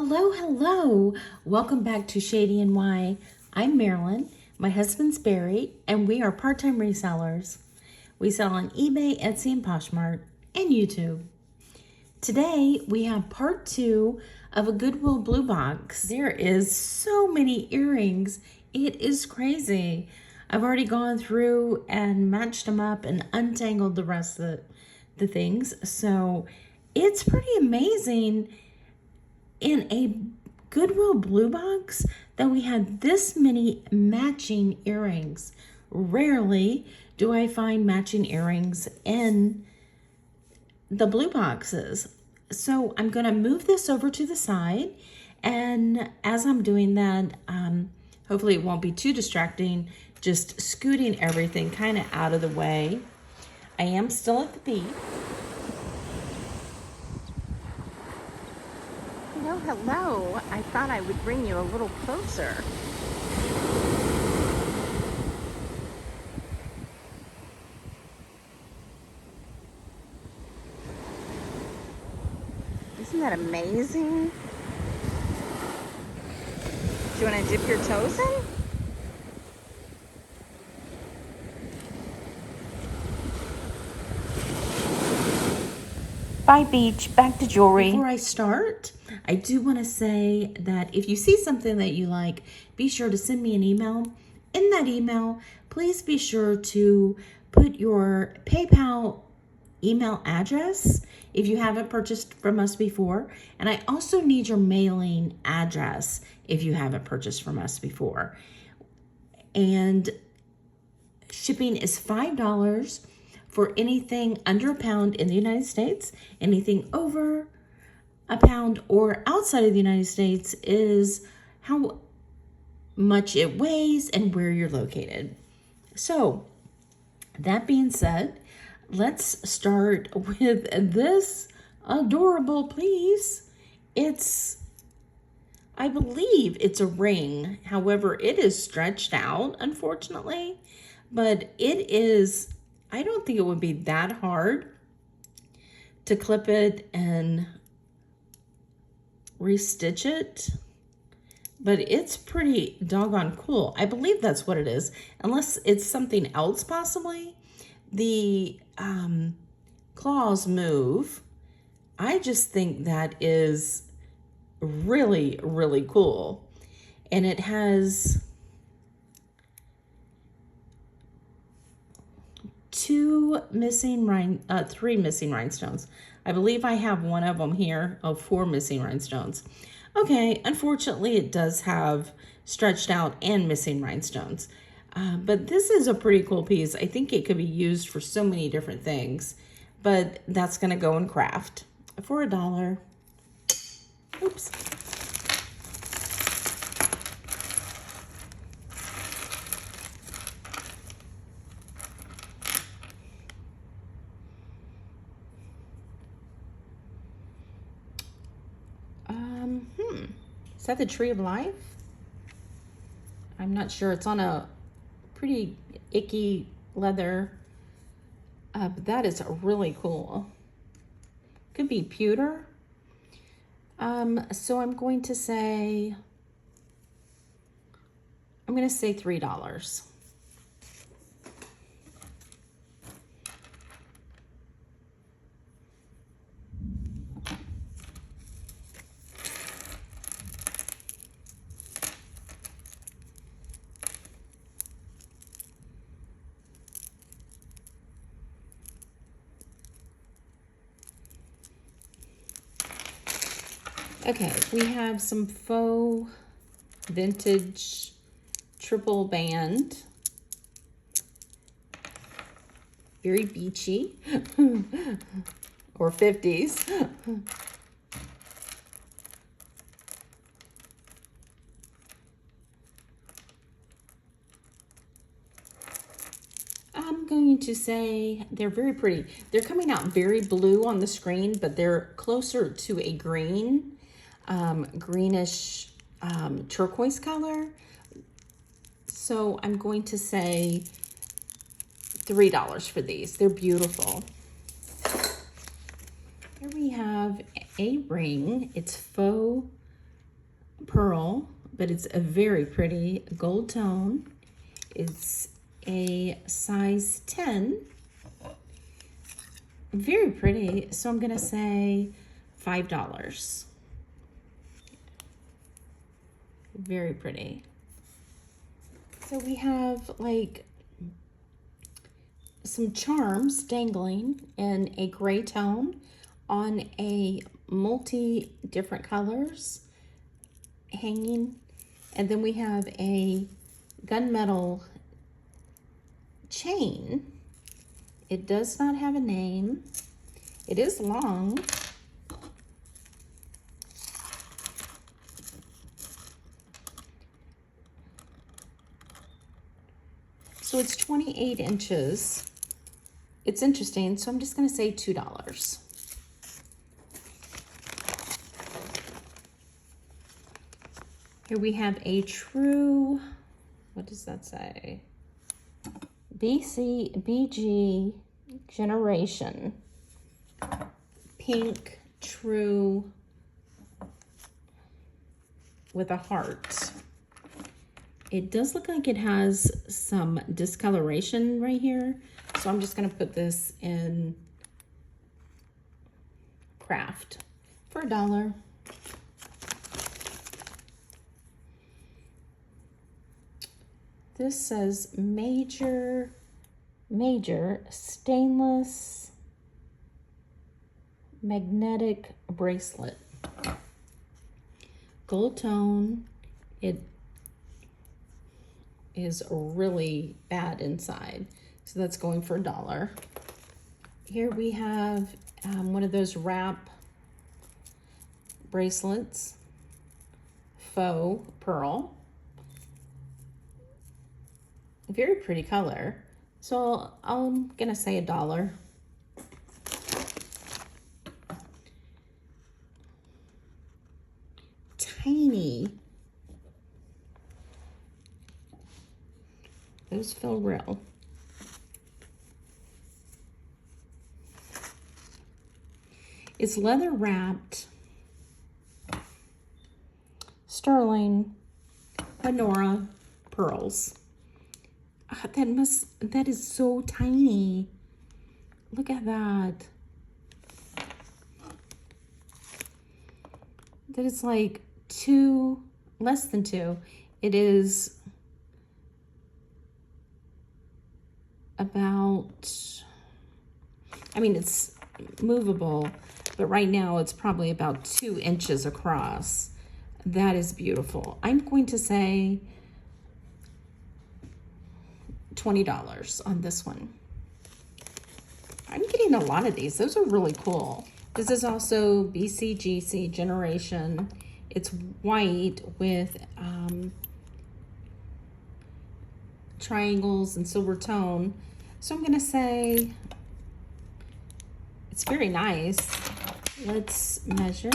Hello, hello. Welcome back to Shady and Why. I'm Marilyn. My husband's Barry, and we are part-time resellers. We sell on eBay, Etsy, and Poshmark, and YouTube. Today, we have part 2 of a Goodwill Bluebox. There is so many earrings. It is crazy. I've already gone through and matched them up and untangled the rest of the things. So it's pretty amazing in a Goodwill Bluebox that we had this many matching earrings. Rarely do I find matching earrings in the blue boxes. So I'm going to move this over to the side, and as I'm doing that, hopefully it won't be too distracting, just scooting everything kind of out of the way. I am still at the bead. Hello. I thought I would bring you a little closer. Isn't that amazing? Do you want to dip your toes in? Bye, beach. Back to jewelry. Before I start, I do want to say that if you see something that you like, be sure to send me an email. In that email, please be sure to put your PayPal email address if you haven't purchased from us before. And I also need your mailing address if you haven't purchased from us before. And shipping is $5 for anything under a pound in the United States. Anything over a pound or outside of the United States is how much it weighs and where you're located. So that being said, let's start with this adorable piece. I believe it's a ring. However, it is stretched out, unfortunately, but it is, I don't think it would be that hard to clip it and restitch it, but it's pretty doggone cool. I believe that's what it is, unless it's something else possibly. The claws move. I just think that is really, really cool. And it has three missing rhinestones. I believe I have one of them here. 4 missing rhinestones. Okay, unfortunately it does have stretched out and missing rhinestones. But this is a pretty cool piece. I think it could be used for so many different things, but that's gonna go in craft for $1. Oops. Is that the Tree of Life? I'm not sure. It's on a pretty icky leather, but that is really cool. Could be pewter. So I'm going to say $3. Okay, we have some faux vintage triple band. Very beachy. Or 50s. I'm going to say they're very pretty. They're coming out very blue on the screen, but they're closer to a green. Greenish turquoise color. So I'm going to say $3 for these. They're beautiful. Here we have a ring. It's faux pearl, but it's a very pretty gold tone. It's a size 10. Very pretty. So I'm gonna say $5. Very pretty. So we have like some charms dangling in a gray tone on a multi different colors hanging. And then we have a gunmetal chain. It does not have a name. It is long. So it's 28 inches. It's interesting, so I'm just gonna say $2. Here we have a true, what does that say? BG generation. Pink true with a heart. It does look like it has some discoloration right here. So I'm just gonna put this in craft for $1. This says major stainless magnetic bracelet. Gold tone. It is really bad inside. So that's going for $1. Here we have one of those wrap bracelets, faux pearl. Very pretty color. So I'm gonna say $1. Tiny. Those feel real. It's leather wrapped, sterling Panora pearls. That is so tiny. Look at that. That is like less than 2. It is about, I mean, it's movable, but right now it's probably about 2 inches across. That is beautiful. I'm going to say $20 on this one. I'm getting a lot of these. Those are really cool. This is also BCGC generation. It's white with triangles and silver tone. So I'm gonna say it's very nice. Let's measure.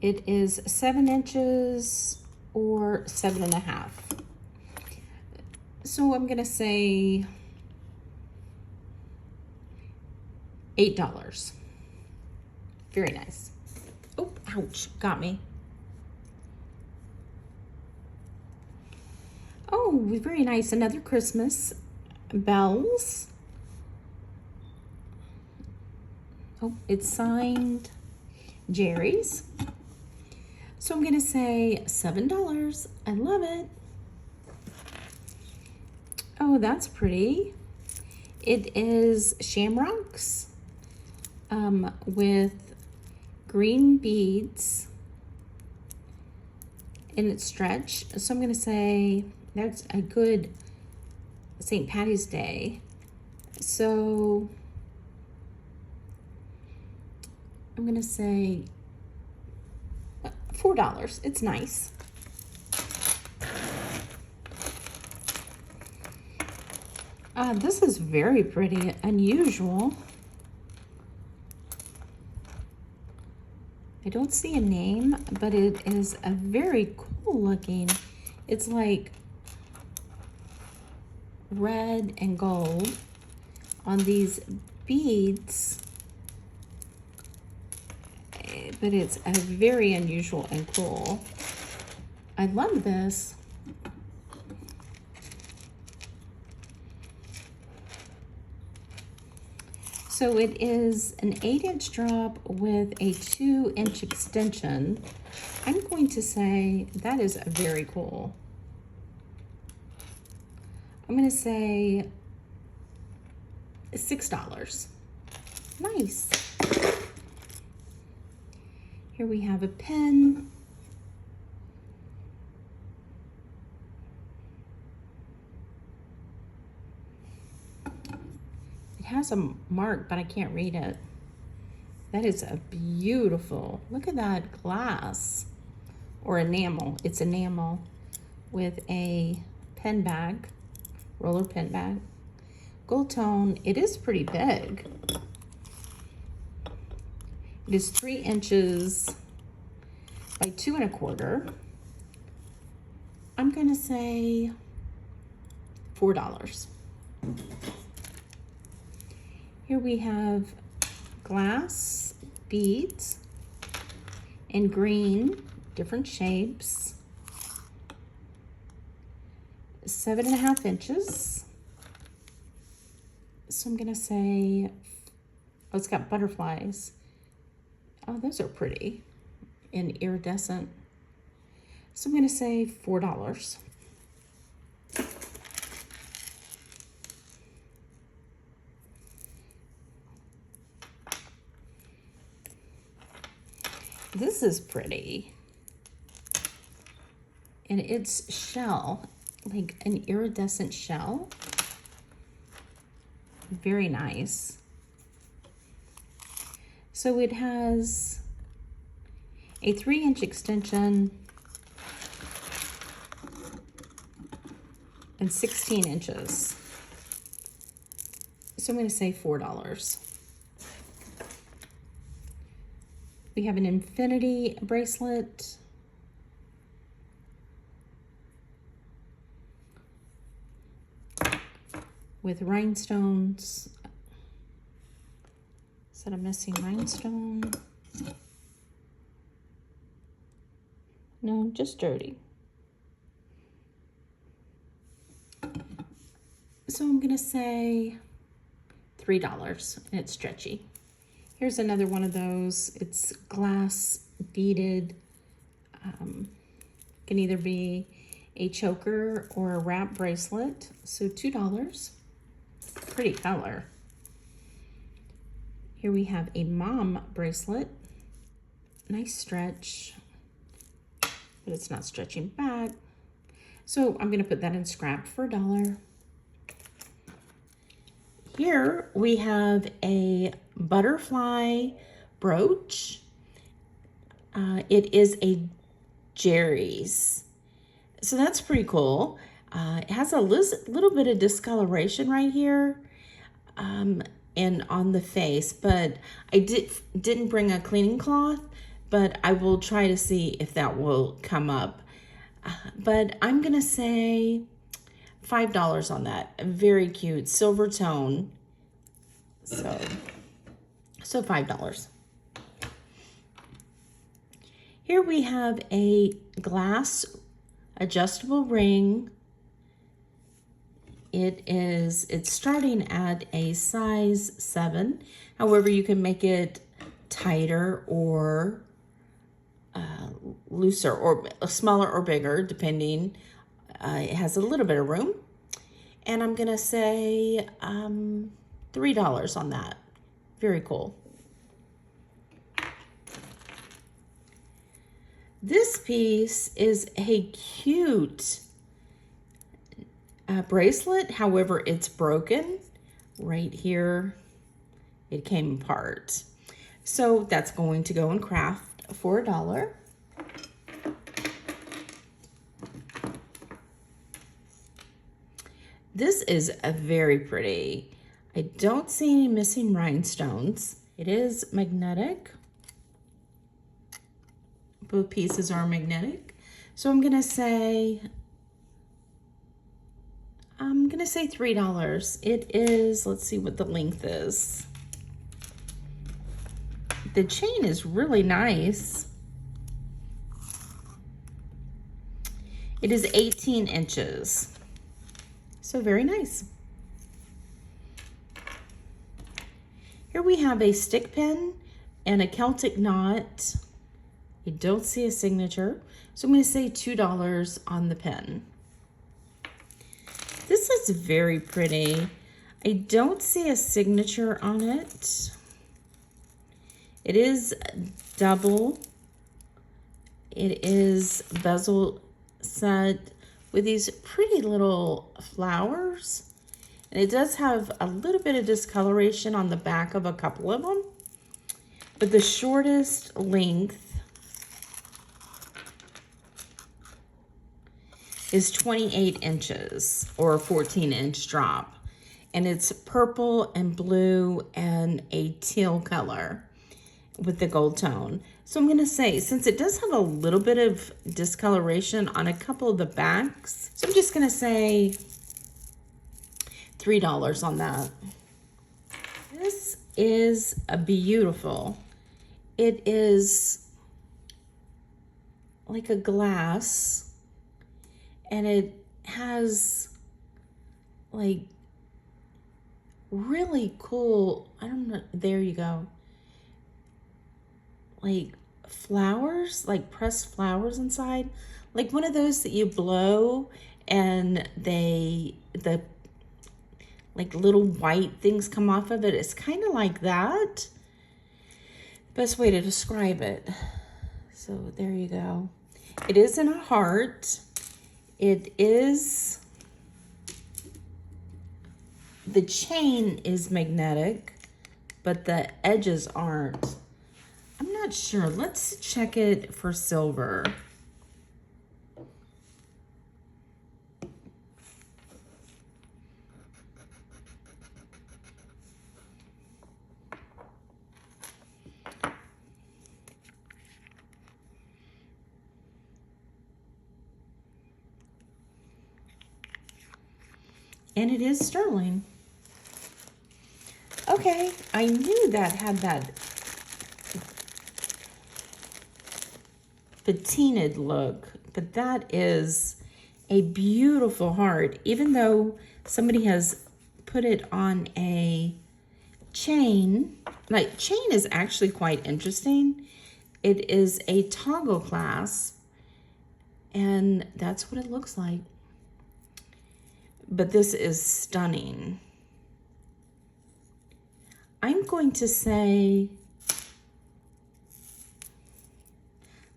It is 7 inches or 7.5. So I'm gonna say $8. Very nice. Oh, ouch, got me. Oh, very nice. Another Christmas bells. Oh, it's signed Jerry's. So I'm gonna say $7. I love it. Oh, that's pretty. It is shamrocks with green beads and it's stretch. So I'm gonna say that's a good St. Patty's Day. So I'm gonna say $4. It's nice. This is very pretty, unusual. I don't see a name, but it is a very cool looking. It's like red and gold on these beads. but it's a very unusual and cool. I love this. So it is an 8-inch drop with a 2-inch extension. I'm going to say that is very cool. I'm going to say $6. Nice. Here we have a pen. It has a mark, but I can't read it. That is a beautiful, look at that glass, or enamel. It's enamel with a pen bag, roller pen bag. Gold tone, it is pretty big. It is 3 inches by 2 1/4. I'm gonna say $4. Here we have glass beads in green, different shapes, 7 1/2 inches. So I'm gonna say, oh, it's got butterflies. Oh, those are pretty and iridescent. So I'm gonna say $4. This is pretty. And it's shell, like an iridescent shell. Very nice. So it has a 3-inch extension and 16 inches. So I'm going to say $4. We have an infinity bracelet. With rhinestones. Is that a missing rhinestone? No, just dirty. So I'm gonna say $3, and it's stretchy. Here's another one of those. It's glass beaded. Can either be a choker or a wrap bracelet. So $2. Pretty color. Here we have a mom bracelet. Nice stretch, but it's not stretching back. So I'm gonna put that in scrap for $1. Here we have a butterfly brooch. It is a Jerry's. So that's pretty cool. It has a little bit of discoloration right here and on the face, but I didn't bring a cleaning cloth, but I will try to see if that will come up. But I'm gonna say $5 on that. Very cute, silver tone. So $5. Here we have a glass adjustable ring. It's starting at a size 7. However, you can make it tighter or looser or smaller or bigger, depending. It has a little bit of room. And I'm gonna say $3 on that. Very cool. This piece is a cute bracelet. However, it's broken right here. It came apart. So that's going to go in craft for $1. This is a very pretty. I don't see any missing rhinestones. It is magnetic. Both pieces are magnetic. So I'm gonna say $3. It is, let's see what the length is. the chain is really nice. It is 18 inches. So very nice. Here we have a stick pin and a Celtic knot. I don't see a signature, so I'm going to say $2 on the pin. This is very pretty. I don't see a signature on it. It is double. It is bezel set with these pretty little flowers. And it does have a little bit of discoloration on the back of a couple of them. But the shortest length is 28 inches or a 14-inch drop. And it's purple and blue and a teal color with the gold tone. So I'm gonna say, since it does have a little bit of discoloration on a couple of the backs, so I'm just gonna say $3 on that. This is a beautiful. It is like a glass, and it has like really cool, I don't know, there you go, like flowers, like pressed flowers inside, like one of those that you blow and the like little white things come off of it. It's kind of like that. Best way to describe it. So there you go. It is in a heart. It is, the chain is magnetic, but the edges aren't. I'm not sure. Let's check it for silver. And it is sterling. Okay, I knew that had that patinaed look, but that is a beautiful heart. Even though somebody has put it on a chain, like chain is actually quite interesting. It is a toggle clasp, and that's what it looks like. But this is stunning. I'm going to say,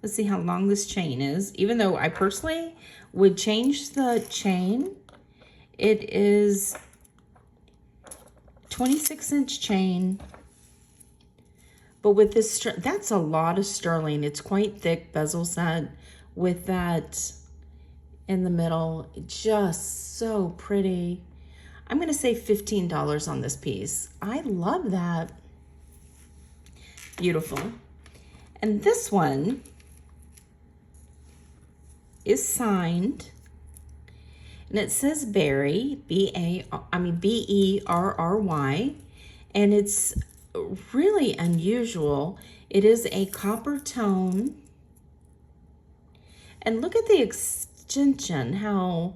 let's see how long this chain is. Even though I personally would change the chain, it is 26-inch chain. But with this, that's a lot of sterling. It's quite thick bezel set with that in the middle. Just so pretty. I'm going to say $15 on this piece. I love that. Beautiful. And this one is signed, and it says Berry, B-E-R-R-Y, and it's really unusual. It is a copper tone, and look at the extension, how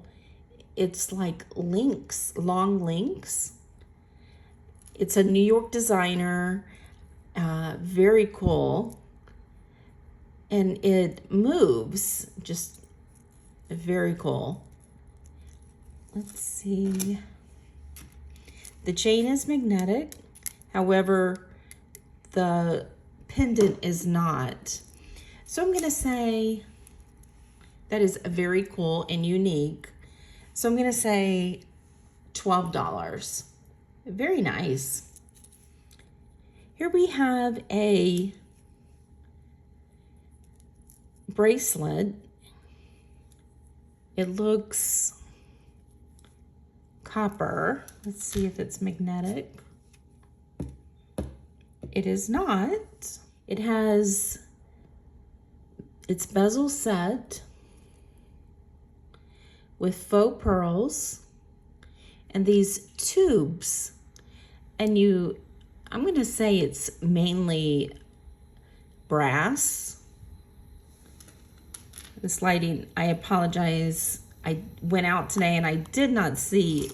it's like links, long links. It's a New York designer, very cool, and it moves, just very cool. Let's see. The chain is magnetic, however, the pendant is not. So I'm going to say that is very cool and unique. So I'm going to say $12. Very nice. Here we have a bracelet. It looks copper. Let's see if it's magnetic. It is not. It has its bezel set with faux pearls and these tubes. And I'm going to say it's mainly brass. This lighting, I apologize. I went out today and I did not see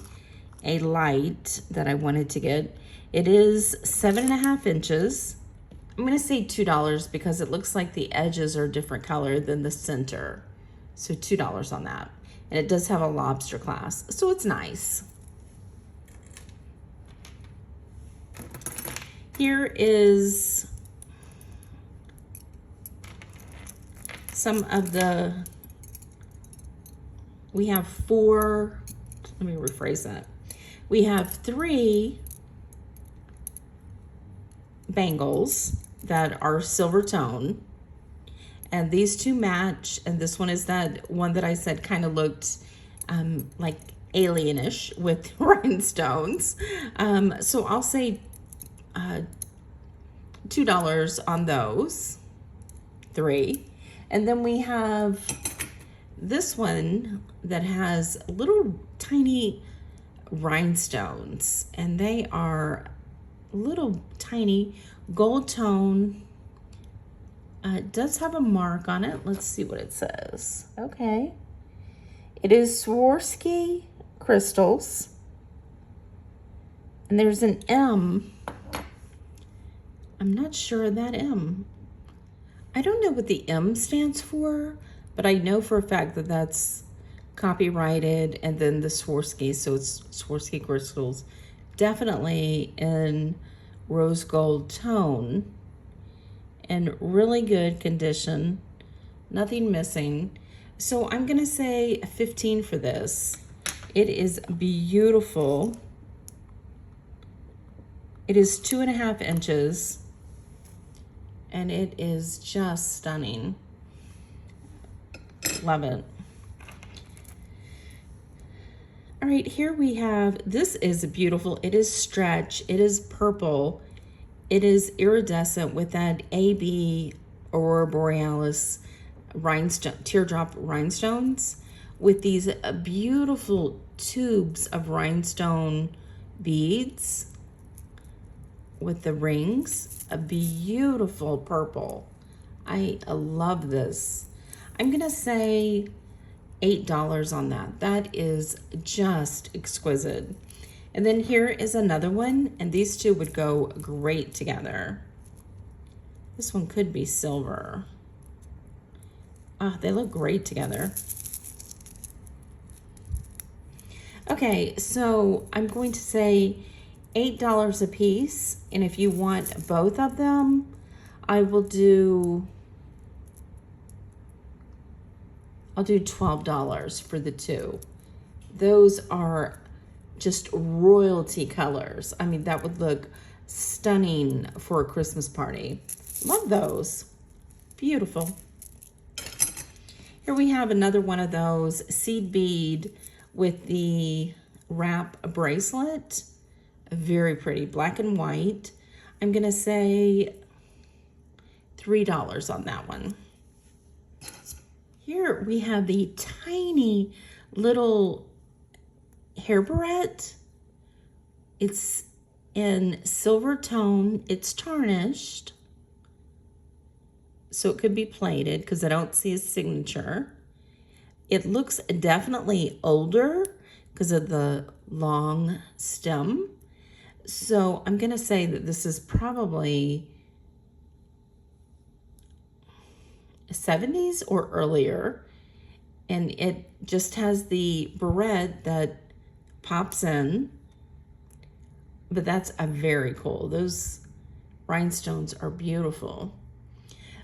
a light that I wanted to get. It is 7.5 inches. I'm gonna say $2 because it looks like the edges are a different color than the center. So $2 on that. And it does have a lobster clasp, so it's nice. Here is some of the, we have 4, let me rephrase that. We have 3 bangles that are silver tone, and these 2 match, and this one is that one that I said kind of looked like alienish with rhinestones. So I'll say $2 on those 3. And then we have this one that has little tiny rhinestones, and they are little tiny gold tone. It does have a mark on it. Let's see what it says. Okay. It is Swarovski crystals. And there's an M. I'm not sure of that M. I don't know what the M stands for, but I know for a fact that that's copyrighted, and then the Swarovski, so it's Swarovski crystals, definitely in rose gold tone and really good condition, nothing missing. So I'm gonna say 15 for this. It is beautiful. It is 2.5 inches, and it is just stunning. Love it. All right, here we have, this is beautiful. It is stretch, it is purple, it is iridescent with that AB Aurora Borealis rhinestone, teardrop rhinestones with these beautiful tubes of rhinestone beads with the rings, a beautiful purple. I love this. I'm gonna say $8 on that. That is just exquisite. And then here is another one, and these two would go great together. This one could be silver. Ah, they look great together. Okay, so I'm going to say $8 a piece, and if you want both of them, I'll do $12 for the 2. Those are just royalty colors. I mean, that would look stunning for a Christmas party. Love those. Beautiful. Here we have another one of those seed bead with the wrap bracelet. Very pretty, black and white. I'm gonna say $3 on that one. Here we have the tiny little hair barrette. It's in silver tone. It's tarnished, so it could be plated because I don't see a signature. It looks definitely older because of the long stem. So I'm gonna say that this is probably 70s or earlier, and it just has the barrette that pops in, but that's a very cool. Those rhinestones are beautiful.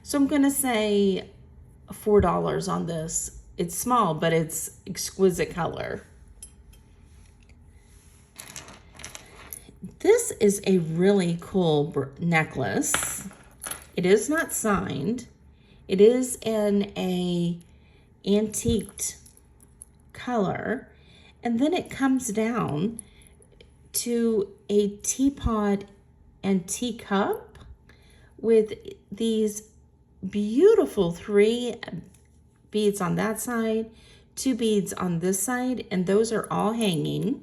So I'm gonna say $4 on this. It's small, but it's exquisite color. This is a really cool necklace. It is not signed. It is in a antiqued color, and then it comes down to a teapot and teacup with these beautiful 3 beads on that side, 2 beads on this side, and those are all hanging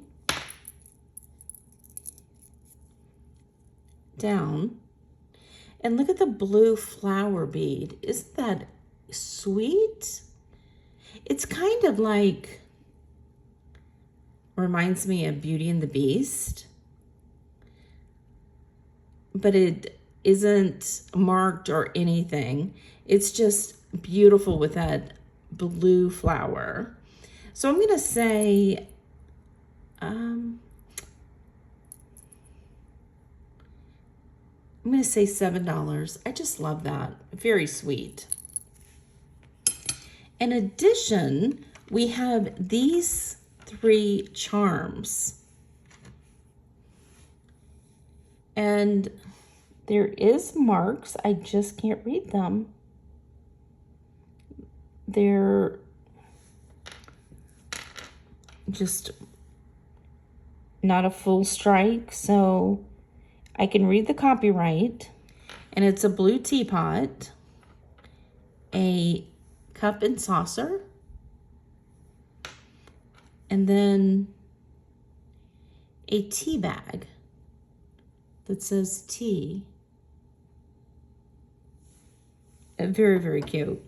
down. And look at the blue flower bead. Isn't that sweet? It's kind of like, reminds me of Beauty and the Beast, but it isn't marked or anything. It's just beautiful with that blue flower. So I'm gonna say, I'm gonna say $7. I just love that. Very sweet. In addition, we have these 3 charms. And there is marks. I just can't read them. They're just not a full strike, so I can read the copyright. And it's a blue teapot, a cup and saucer, and then a tea bag that says tea. Very, very cute.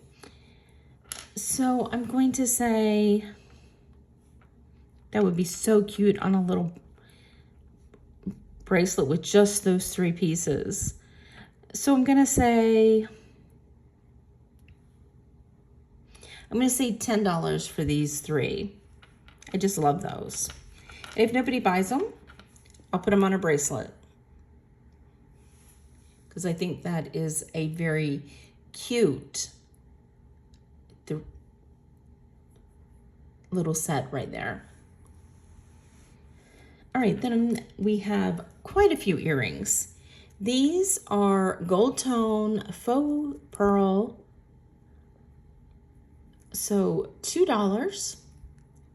So I'm going to say that would be so cute on a little bracelet with just those 3 pieces. So I'm going to say $10 for these 3. I just love those. And if nobody buys them, I'll put them on a bracelet, because I think that is a very cute little set right there. All right, then we have quite a few earrings. These are gold tone faux pearl. So $2.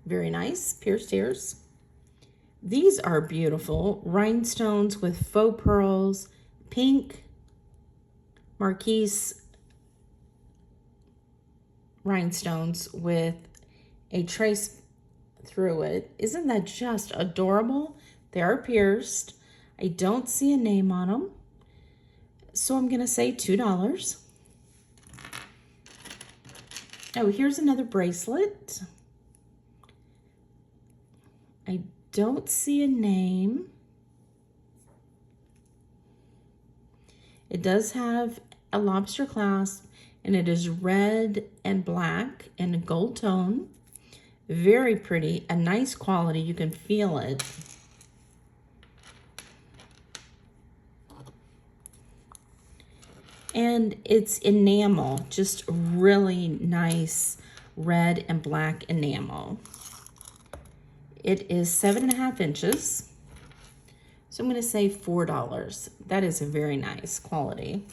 Very nice, pierced ears. These are beautiful. Rhinestones with faux pearls, pink marquise rhinestones with a trace through it. Isn't that just adorable? They are pierced. I don't see a name on them, so I'm gonna say $2. Oh, here's another bracelet. I don't see a name. It does have a lobster clasp, and it is red and black and a gold tone. Very pretty, a nice quality. You can feel it. And it's enamel, just really nice red and black enamel. It is 7.5 inches. So I'm going to say $4. That is a very nice quality.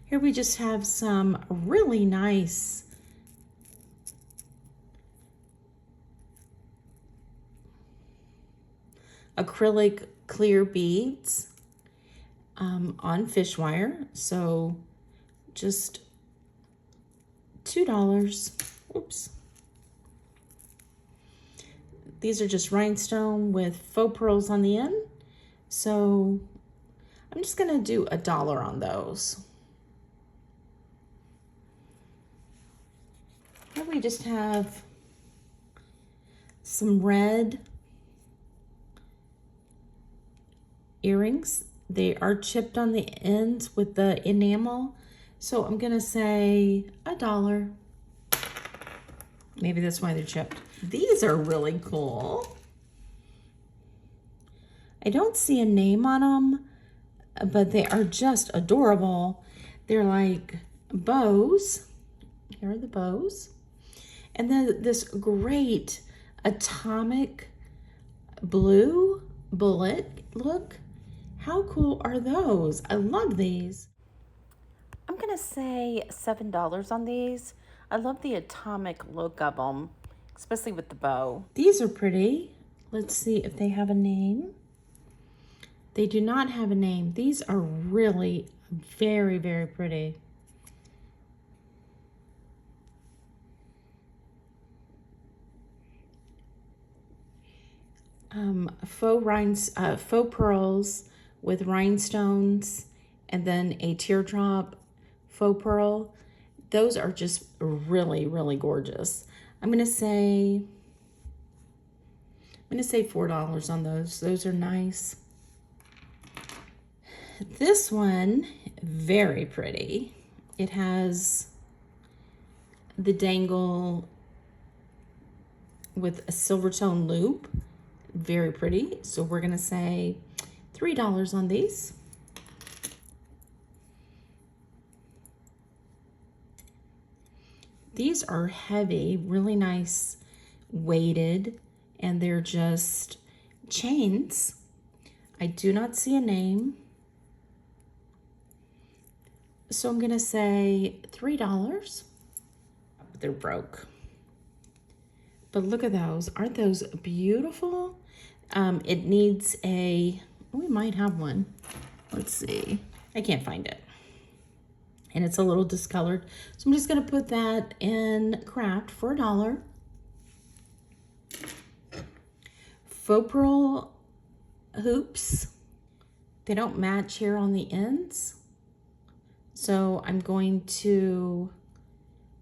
Here we just have some really nice acrylic clear beads on fish wire. So just $2. Oops. These are just rhinestone with faux pearls on the end. So I'm just gonna do $1 on those. Here we just have some red earrings. They are chipped on the ends with the enamel. So I'm gonna say $1. Maybe that's why they're chipped. These are really cool. I don't see a name on them, but they are just adorable. They're like bows. Here are the bows. And then this great atomic blue bullet look. How cool are those? I love these. I'm gonna say $7 on these. I love the atomic look of them, especially with the bow. These are pretty. Let's see if they have a name. They do not have a name. These are really very, very pretty. Faux pearls with rhinestones and then a teardrop faux pearl. Those are just really, really gorgeous. I'm gonna say $4 on those. Those are nice. This one, very pretty. It has the dangle with a silver tone loop. Very pretty. So we're gonna say $3 on these. These are heavy, really nice weighted, and they're just chains. I do not see a name. So I'm gonna say $3. They're broke. But look at those. Aren't those beautiful? It needs we might have one. Let's see. I can't find it. And it's a little discolored. So I'm just gonna put that in craft for $1. Faux pearl hoops. They don't match here on the ends. So I'm going to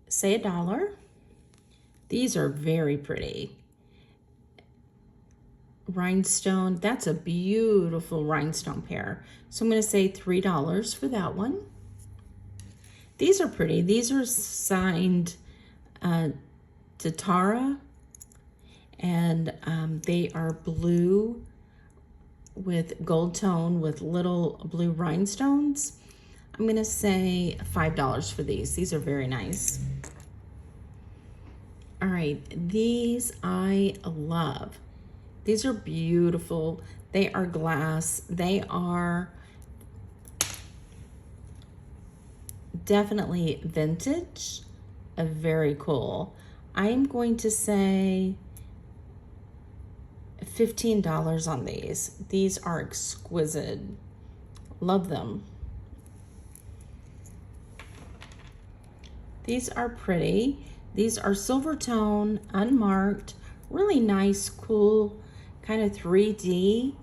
say $1. These are very pretty. Rhinestone, that's a beautiful rhinestone pair. So I'm gonna say $3 for that one. These are pretty. These are signed to Tara, and they are blue with gold tone with little blue rhinestones. I'm gonna say $5 for these. These are very nice. All right, these I love. These are beautiful. They are glass. They are definitely vintage. Very cool. I'm going to say $15 on these. These are exquisite. Love them. These are pretty. These are silver tone, unmarked, really nice, cool, kind of 3D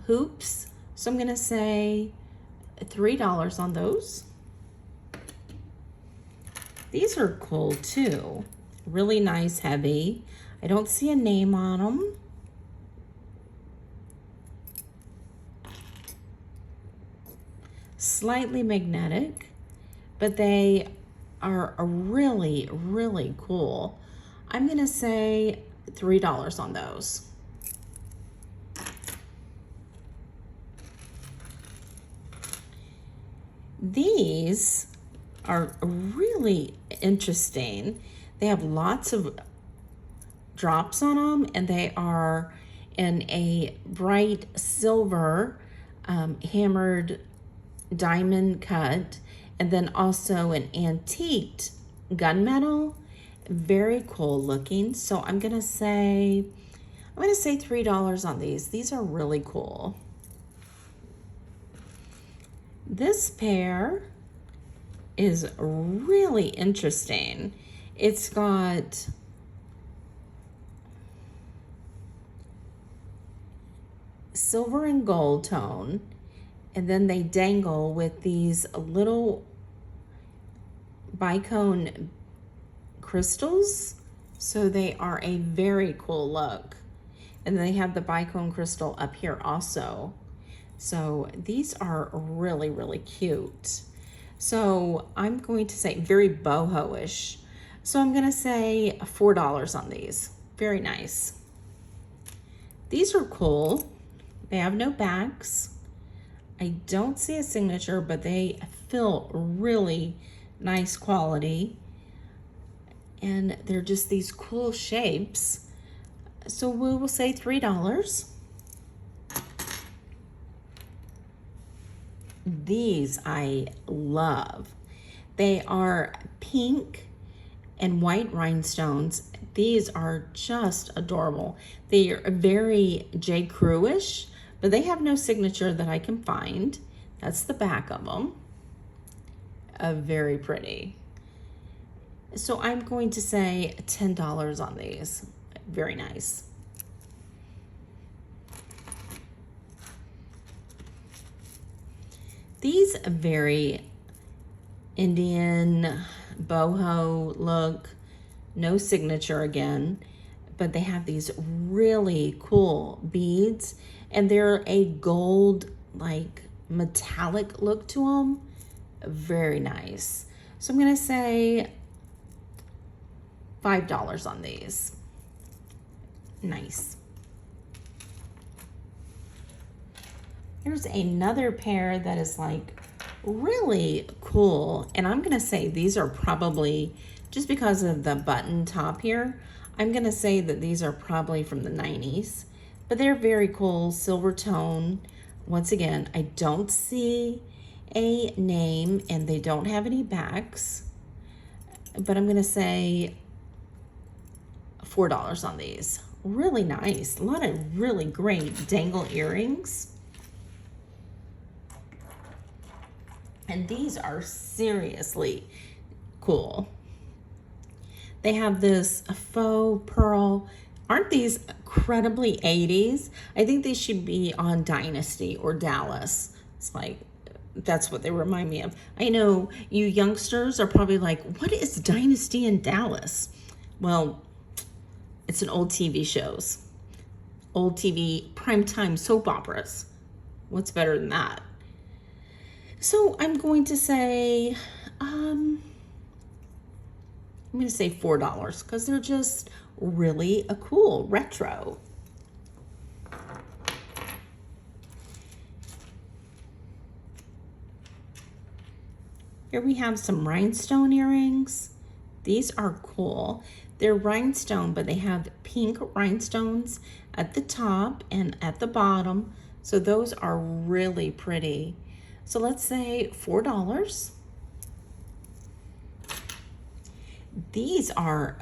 hoops. So I'm gonna say $3 on those. These are cool too. Really nice, heavy. I don't see a name on them. Slightly magnetic, but they are really, really cool. I'm gonna say $3 on those. These are really interesting. They have lots of drops on them, and they are in a bright silver hammered diamond cut, and then also an antiqued gunmetal. Very cool looking. So I'm gonna say $3 on these. These are really cool. This pair is really interesting. It's got silver and gold tone, and then they dangle with these little bicone crystals. So they are a very cool look. And they have the bicone crystal up here also. So these are really, really cute. So I'm going to say very boho-ish. So I'm gonna say $4 on these. Very nice. These are cool. They have no backs. I don't see a signature, but they feel really nice quality. And they're just these cool shapes. So we will say $3. These I love. They are pink and white rhinestones. These are just adorable. They are very J. Crew-ish, but they have no signature that I can find. That's the back of them. Very pretty. So I'm going to say $10 on these. Very nice. These very Indian boho look, no signature again, but they have these really cool beads, and they're a gold, like metallic look to them. Very nice. So I'm gonna say $5 on these. Nice. Here's another pair that is like really cool, and I'm gonna say these are probably, just because of the button top here, I'm gonna say that these are probably from the 90s, but they're very cool, silver tone. Once again, I don't see a name and they don't have any backs, but I'm gonna say $4 on these. Really nice. A lot of really great dangle earrings. And these are seriously cool. They have this faux pearl. Aren't these incredibly 80s? I think these should be on Dynasty or Dallas. It's like, that's what they remind me of. I know you youngsters are probably like, what is Dynasty in Dallas? Well, it's an old TV shows. Old TV primetime soap operas. What's better than that? So I'm going to say, I'm going to say $4 because they're just really a cool retro. Here we have some rhinestone earrings. These are cool. They're rhinestone, but they have pink rhinestones at the top and at the bottom. So those are really pretty. So let's say $4. These are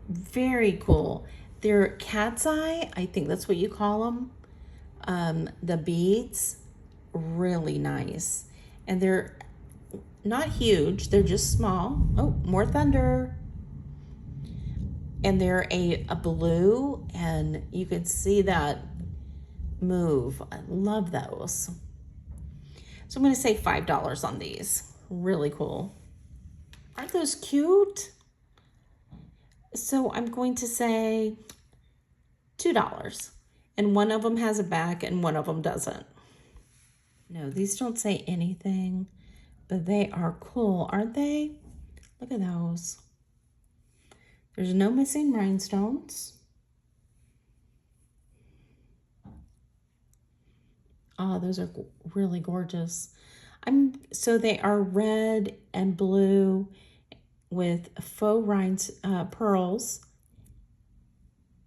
very cool. They're cat's eye, I think that's what you call them. The beads, really nice. And they're not huge, they're just small. Oh, more thunder. And they're a blue, and you can see that move. I love those. So I'm going to say $5 on these. Really cool. Aren't those cute? So I'm going to say $2. And one of them has a back and one of them doesn't. No, these don't say anything, but they are cool, aren't they? Look at those. There's no missing rhinestones. Oh, those are really gorgeous. So they are red and blue with faux pearls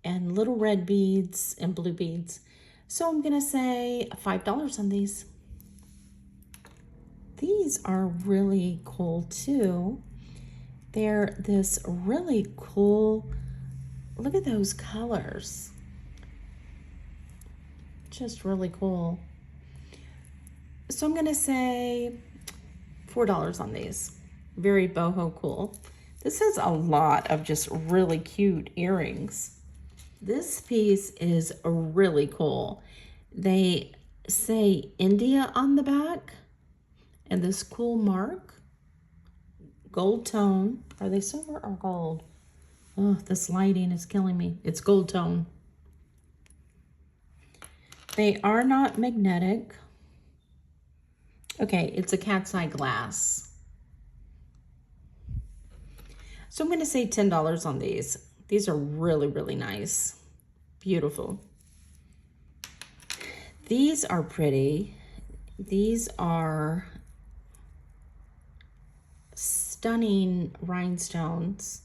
and little red beads and blue beads. So I'm gonna say $5 on these. These are really cool too. They're this really cool, look at those colors. Just really cool. So I'm gonna say $4 on these. Very boho cool. This has a lot of just really cute earrings. This piece is really cool. They say India on the back and this cool mark. Gold tone. Are they silver or gold? Oh, this lighting is killing me. It's gold tone. They are not magnetic. Okay, it's a cat's eye glass. So I'm going to say $10 on these. These are really, really nice. Beautiful. These are pretty. These are stunning rhinestones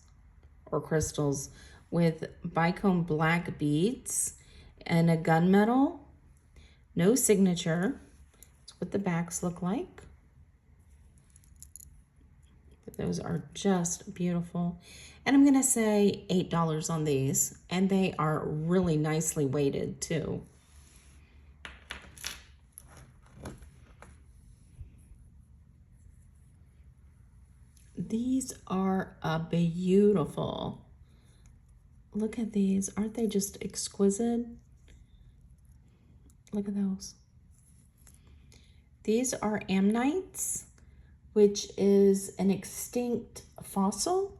or crystals with bicone black beads and a gunmetal. No signature. That's what the backs look like. But those are just beautiful. And I'm gonna say $8 on these, and they are really nicely weighted too. These are beautiful. Look at these. Aren't they just exquisite? Look at those. These are ammonites, which is an extinct fossil.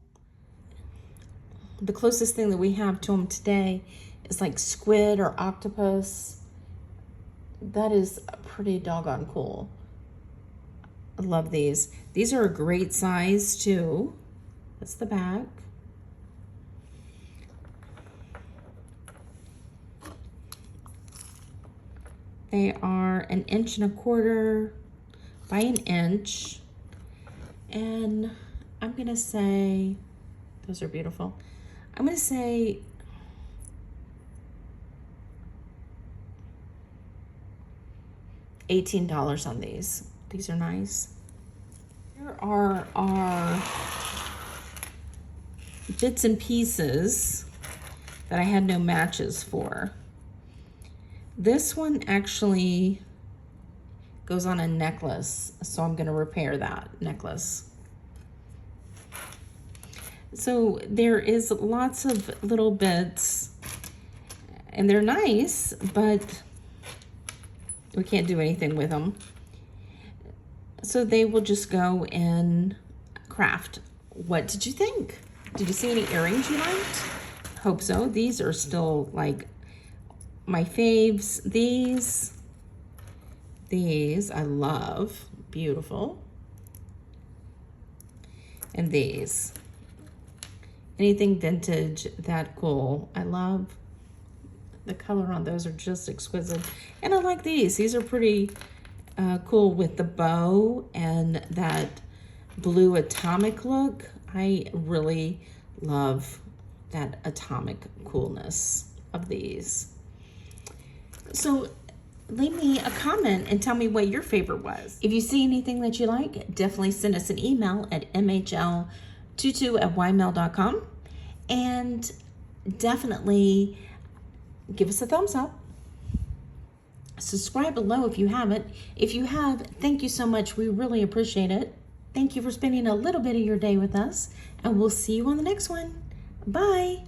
The closest thing that we have to them today is like squid or octopus. That is pretty doggone cool. I love these. These are a great size too. That's the back. They are 1.25 inches by 1 inch. And I'm gonna say, those are beautiful. I'm gonna say $18 on these. These are nice. Here are our bits and pieces that I had no matches for. This one actually goes on a necklace, so I'm gonna repair that necklace. So there is lots of little bits, and they're nice, but we can't do anything with them. So they will just go in craft. What did you think? Did you see any earrings you liked? Hope so. These are still like my faves. These I love. Beautiful. And these. Anything vintage, that cool. I love. The color on those are just exquisite. And I like these. These are pretty cool with the bow and that blue atomic look. I really love that atomic coolness of these. So leave me a comment and tell me what your favorite was. If you see anything that you like, definitely send us an email at mhl22@ymail.com, and definitely give us a thumbs up. Subscribe below if you haven't. If you have, thank you so much. We really appreciate it. Thank you for spending a little bit of your day with us, and we'll see you on the next one. Bye.